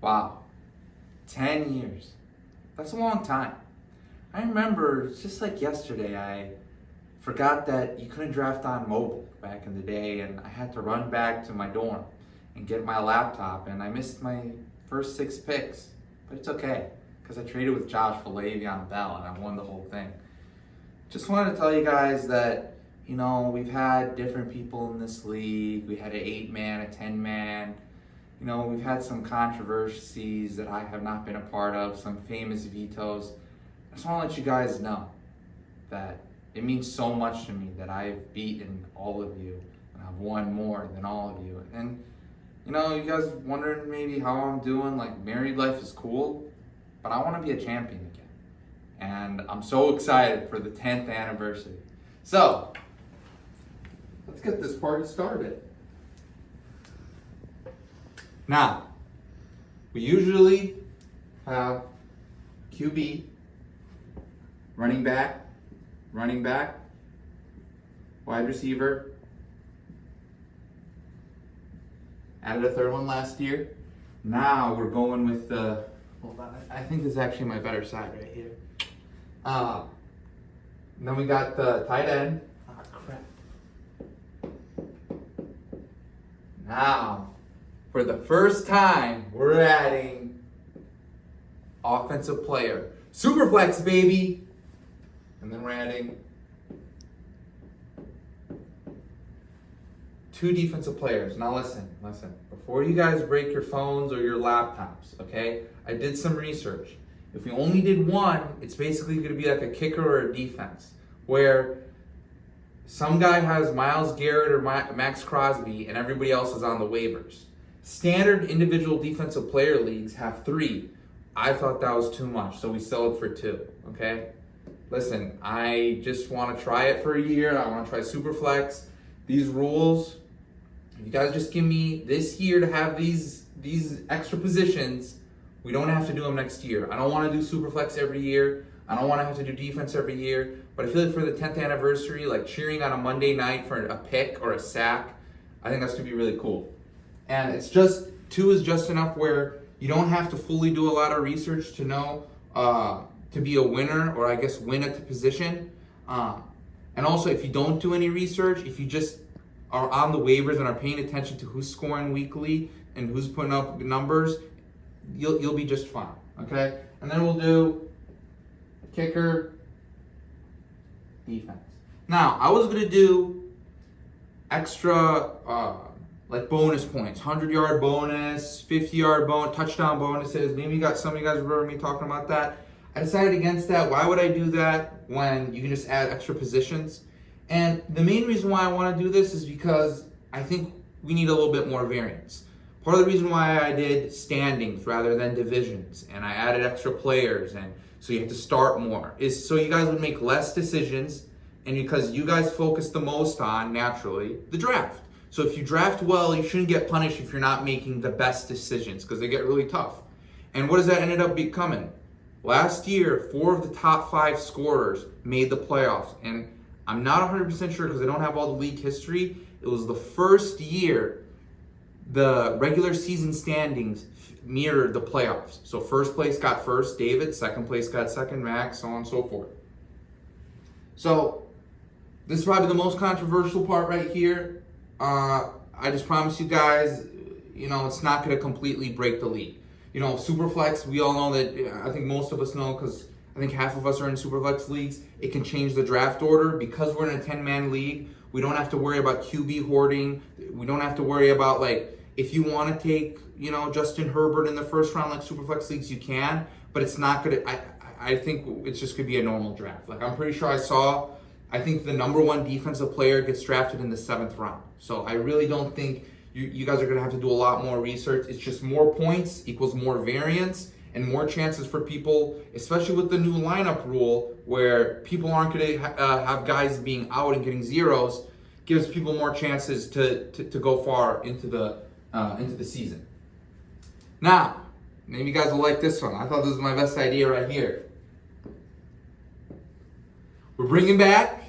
Wow, 10 years. That's a long time. I remember, it's just like yesterday, I forgot that you couldn't draft on mobile back in the day, and I had to run back to my dorm and get my laptop, and I missed my first 6 picks. But it's okay, because I traded with Josh for Le'Veon Bell, and I won the whole thing. Just wanted to tell you guys that, we've had different people in this league. We had an 8-man, a 10-man. We've had some controversies that I have not been a part of, some famous vetoes. I just want to let you guys know that it means so much to me that I've beaten all of you and I've won more than all of you. And, you guys wondering maybe how I'm doing, like married life is cool, but I want to be a champion again. And I'm so excited for the 10th anniversary. So, let's get this party started. Now, we usually have QB, running back, wide receiver. Added a third one last year. Now we're going with the, hold on, I think this is actually my better side right here. Then we got the tight end. Oh, crap. Now, for the first time, we're adding offensive player. Superflex, baby. And then we're adding 2 defensive players. Now listen. Before you guys break your phones or your laptops, okay? I did some research. If we only did one, it's basically going to be like a kicker or a defense, where some guy has Myles Garrett or Max Crosby and everybody else is on the waivers. Standard individual defensive player leagues have 3. I thought that was too much, so we settled for 2, okay? Listen, I just want to try it for a year. I want to try Superflex. These rules, if you guys just give me this year to have these extra positions, we don't have to do them next year. I don't want to do Superflex every year. I don't want to have to do defense every year. But I feel like for the 10th anniversary, like cheering on a Monday night for a pick or a sack, I think that's going to be really cool. And it's just, 2 is just enough where you don't have to fully do a lot of research to know, to be a winner, or I guess win at the position. And also, if you don't do any research, if you just are on the waivers and are paying attention to who's scoring weekly and who's putting up numbers, you'll be just fine, okay? And then we'll do kicker, defense. Now, I was gonna do extra, like bonus points, 100-yard bonus, 50-yard bonus, touchdown bonuses. Maybe some of you guys remember me talking about that. I decided against that. Why would I do that when you can just add extra positions? And the main reason why I want to do this is because I think we need a little bit more variance. Part of the reason why I did standings rather than divisions, and I added extra players, and so you have to start more, is so you guys would make less decisions, and because you guys focus the most on, naturally, the draft. So if you draft well, you shouldn't get punished if you're not making the best decisions, because they get really tough. And what does that ended up becoming? Last year, 4 of the top 5 scorers made the playoffs, and I'm not 100% sure because I don't have all the league history. It was the first year the regular season standings mirrored the playoffs. So first place got first, David. Second place got second, Max, so on and so forth. So this is probably the most controversial part right here. I just promise you guys, it's not going to completely break the league. Superflex, we all know that, I think most of us know because I think half of us are in Superflex leagues. It can change the draft order. Because we're in a 10-man league, we don't have to worry about QB hoarding. We don't have to worry about, if you want to take, Justin Herbert in the first round like Superflex leagues, you can. But it's not going to, I think it's just going to be a normal draft. I'm pretty sure I think the number 1 defensive player gets drafted in the 7th round. So I really don't think you guys are going to have to do a lot more research. It's just more points equals more variance and more chances for people, especially with the new lineup rule where people aren't going to have guys being out and getting zeros, gives people more chances to go far into the season. Now, maybe you guys will like this one. I thought this was my best idea right here. We're bringing back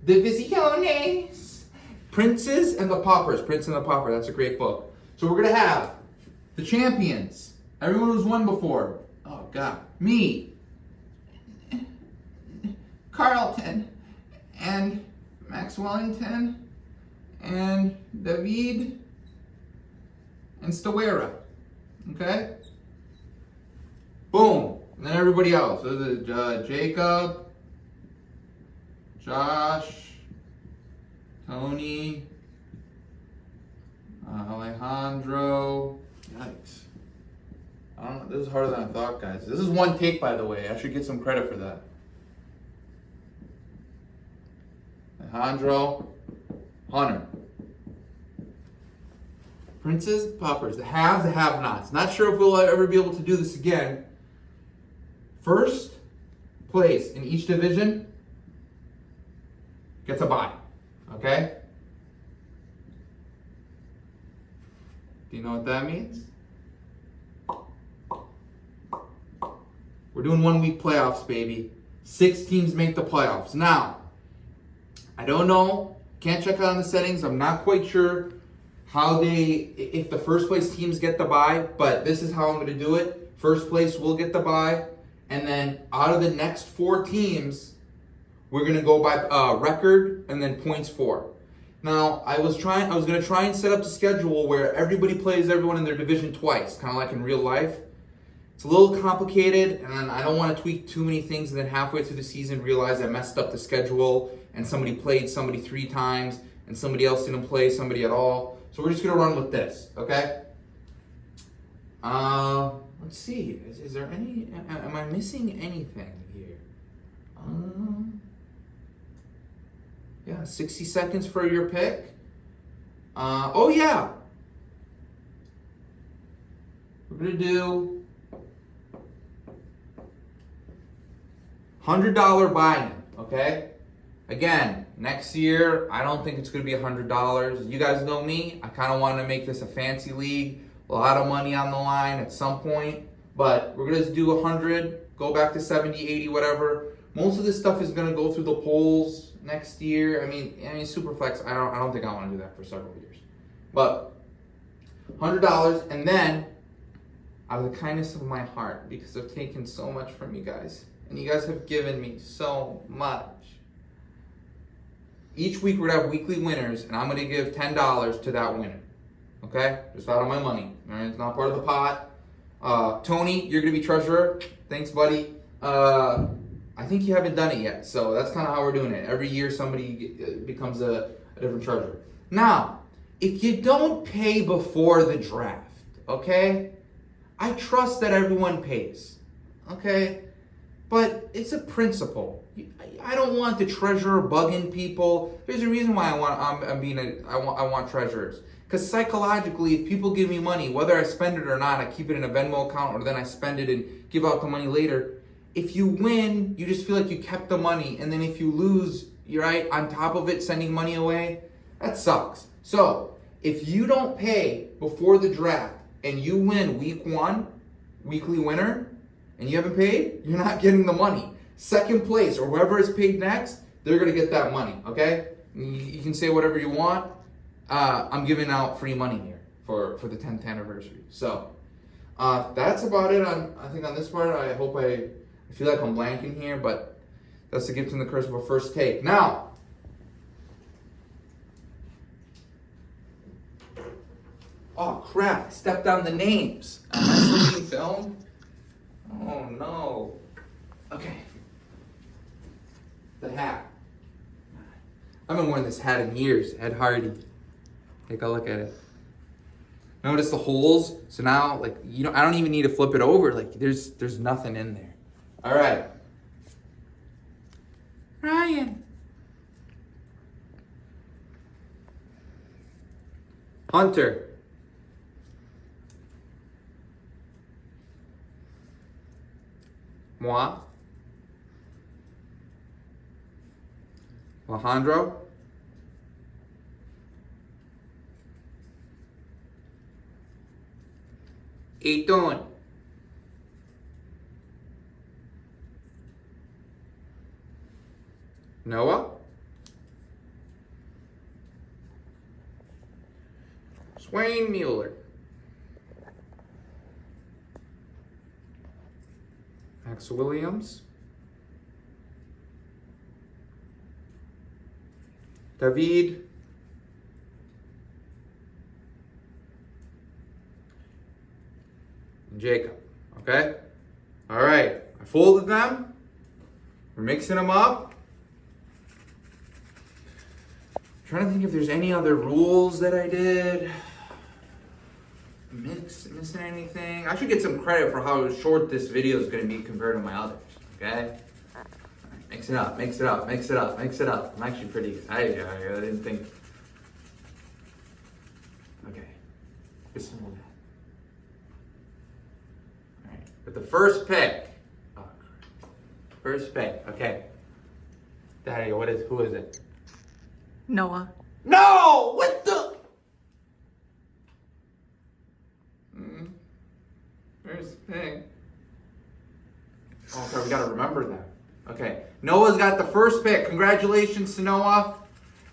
Divisiones. Princes and the Paupers. Prince and the Pauper. That's a great book. So we're going to have the champions. Everyone who's won before. Oh, God. Me. Carlton. And Max Wellington. And David. And Stawera. Okay? Boom. And then everybody else. So Jacob. Josh. Tony. Alejandro. Yikes. I don't know. This is harder than I thought, guys. This is one take, by the way. I should get some credit for that. Alejandro. Hunter. Princes, Paupers. The haves, the have-nots. Not sure if we'll ever be able to do this again. First place in each division gets a bye. Okay? Do you know what that means? We're doing 1 week playoffs, baby. 6 teams make the playoffs. Now, I don't know. Can't check out on the settings. I'm not quite sure if the first place teams get the bye, but this is how I'm going to do it. First place will get the bye, and then out of the next 4 teams, we're going to go by record and then points for. Now, I was going to try and set up the schedule where everybody plays everyone in their division twice, kind of like in real life. It's a little complicated, and I don't want to tweak too many things and then halfway through the season realize I messed up the schedule and somebody played somebody 3 times and somebody else didn't play somebody at all. So we're just going to run with this, okay? Let's see. Is there any... Am I missing anything here? Yeah, 60 seconds for your pick. Oh, yeah. We're going to do $100 buy-in, okay? Again, next year, I don't think it's going to be $100. You guys know me. I kind of want to make this a fancy league. A lot of money on the line at some point. But we're going to do 100, go back to 70, 80, whatever. Most of this stuff is going to go through the polls next year. I mean, Superflex, I don't think I want to do that for several years. But $100, and then out of the kindness of my heart, because I've taken so much from you guys, and you guys have given me so much. Each week we're going to have weekly winners, and I'm going to give $10 to that winner. Okay? Just out of my money. All right? It's not part of the pot. Tony, you're going to be treasurer. Thanks, buddy. I think you haven't done it yet, so that's kind of how we're doing it. Every year somebody becomes a different treasurer. Now, if you don't pay before the draft, okay? I trust that everyone pays, okay? But it's a principle. I don't want the treasurer bugging people. There's a reason why I want treasurers. Because psychologically, if people give me money, whether I spend it or not, I keep it in a Venmo account or then I spend it and give out the money later. If you win, you just feel like you kept the money. And then if you lose, you're right on top of it, sending money away. That sucks. So if you don't pay before the draft and you win week 1, weekly winner, and you haven't paid, you're not getting the money. Second place or whoever is paid next, they're going to get that money, okay? You can say whatever you want. I'm giving out free money here for the 10th anniversary. So that's about it I think on this part. I hope I feel like I'm blanking here, but that's the gift and the curse of a first take. Now, oh crap, I stepped on the names. Am I still being filmed? Oh no. Okay. The hat. I've been wearing this hat in years. Ed Hardy. Take a look at it. Notice the holes. So now, like, I don't even need to flip it over. Like, there's nothing in there. All right. Ryan. Hunter. Moi. Alejandro. Eiton. Noah. Wayne Mueller. Max Williams. David. And Jacob. Okay? All right. I folded them. We're mixing them up. I'm trying to think if there's any other rules that I did. Missing anything? I should get some credit for how short this video is going to be compared to my others. Okay? All right, mix it up, mix it up, mix it up, mix it up. I'm actually pretty excited. I didn't think. Okay. Just some more. All right. With the first pick. Oh, first pick. Okay. Daddy, who is it? Noah. No! What the? First pick. Oh, okay, we gotta remember that. Okay, Noah's got the first pick. Congratulations to Noah.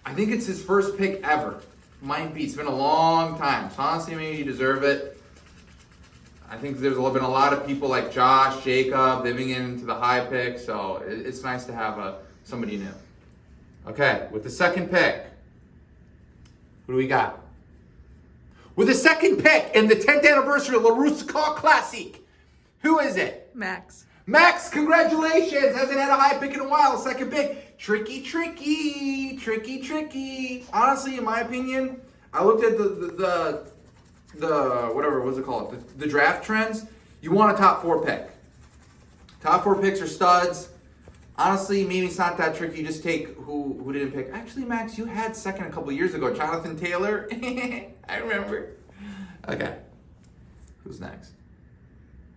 I think it's his first pick ever. Might be. It's been a long time. So honestly, maybe you deserve it. I think there's been a lot of people like Josh, Jacob, they've been getting into the high pick, so it's nice to have somebody new. Okay, with the second pick, who do we got? With the second pick in the 10th anniversary of La Russica Classic, who is it? Max. Max, congratulations! Hasn't had a high pick in a while. Second pick. Tricky, tricky, tricky, tricky. Honestly, in my opinion, I looked at the whatever, what's it called? The draft trends. You want a top 4 pick. Top 4 picks are studs. Honestly, maybe it's not that tricky. Just take who didn't pick. Actually, Max, you had second a couple years ago. Jonathan Taylor. I remember. Okay. Who's next?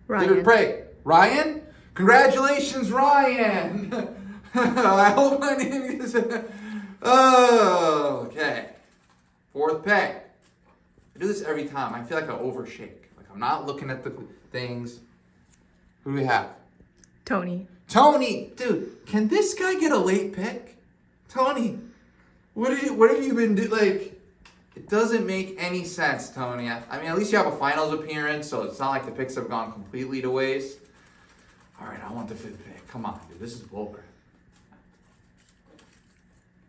Ryan. David Prey. Ryan? Congratulations, Ryan. I hope my name is... Oh, okay. 4th pick. I do this every time. I feel like I overshake. Like I'm not looking at the things. Who do we have? Tony. Tony, dude, can this guy get a late pick? Tony, what have you been doing? Like, it doesn't make any sense, Tony. I mean, at least you have a finals appearance, so it's not like the picks have gone completely to waste. All right, I want the 5th pick. Come on, dude, this is bullcrap.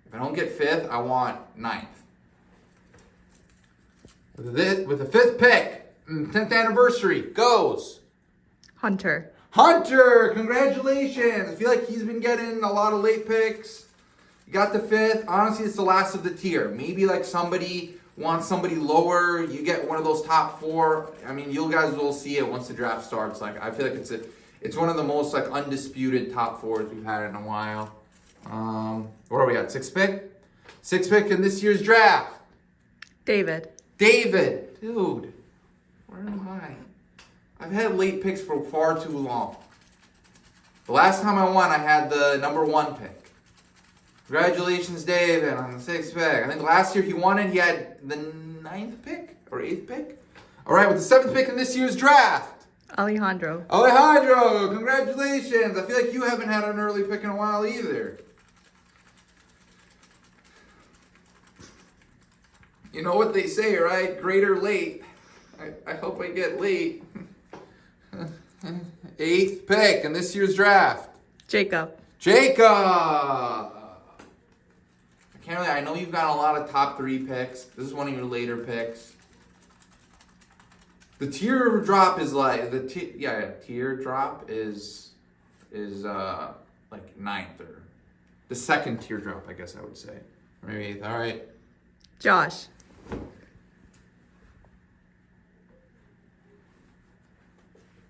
If I don't get 5th, I want 9th. With the 5th pick, 10th anniversary, goes Hunter. Hunter, congratulations. I feel like he's been getting a lot of late picks. You got the 5th. Honestly, it's the last of the tier. Maybe like somebody wants somebody lower. You get one of those top 4. I mean, you guys will see it once the draft starts. Like, I feel like it's one of the most like undisputed top 4s we've had in a while. What are we at? 6th pick? 6th pick in this year's draft. David. David, dude, where am I? I've had late picks for far too long. The last time I won, I had the number 1 pick. Congratulations, David, on the 6th pick. I think last year he won it. He had the 9th pick or 8th pick. All right, with the 7th pick in this year's draft. Alejandro. Alejandro, congratulations. I feel like you haven't had an early pick in a while either. You know what they say, right? Greater late. I hope I get late. 8th pick in this year's draft. Jacob. I know you've got a lot of top 3 picks. This is one of your later picks. The tier drop is like tier drop is like 9th or the 2nd tier drop, I guess I would say. Or maybe 8th. All right. Josh.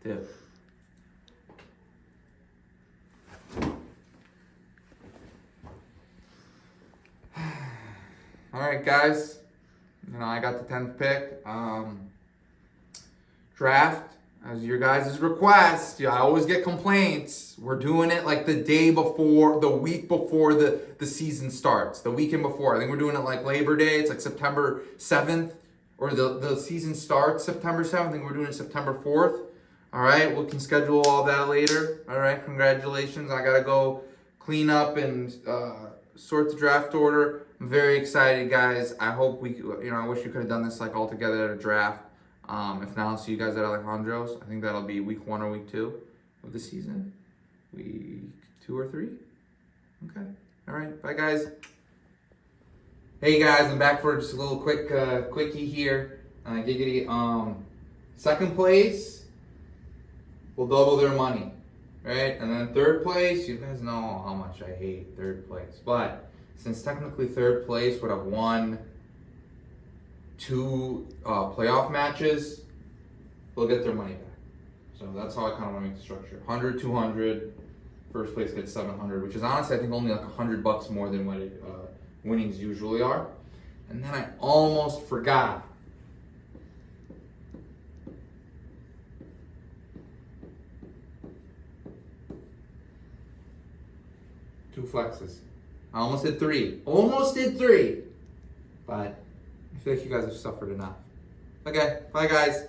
Dude. All right, guys. I got the 10th pick. Draft, as your guys' request. I always get complaints. We're doing it like the week before the season starts. The weekend before. I think we're doing it like Labor Day. It's like September 7th. Or the season starts September 7th. I think we're doing it September 4th. All right, we can schedule all that later. All right, congratulations. I got to go clean up and sort the draft order. I'm very excited, guys. I hope I wish we could have done this like all together at a draft. If not, I'll see you guys at Alejandro's. I think that'll be week 1 or week 2 of the season. Week 2 or 3? Okay. All right. Bye, guys. Hey, guys. I'm back for just a little quickie here. Giggity. Second place will double their money, right? And then third place, you guys know how much I hate third place. But since technically third place would have won 2 playoff matches, they'll get their money back. So that's how I kind of want to make the structure. 100, 200. First place gets 700, which is honestly, I think, only like $100 more than what winnings usually are. And then I almost forgot. Two flexes. I almost did 3. Almost did 3. But I feel like you guys have suffered enough. Okay, bye guys.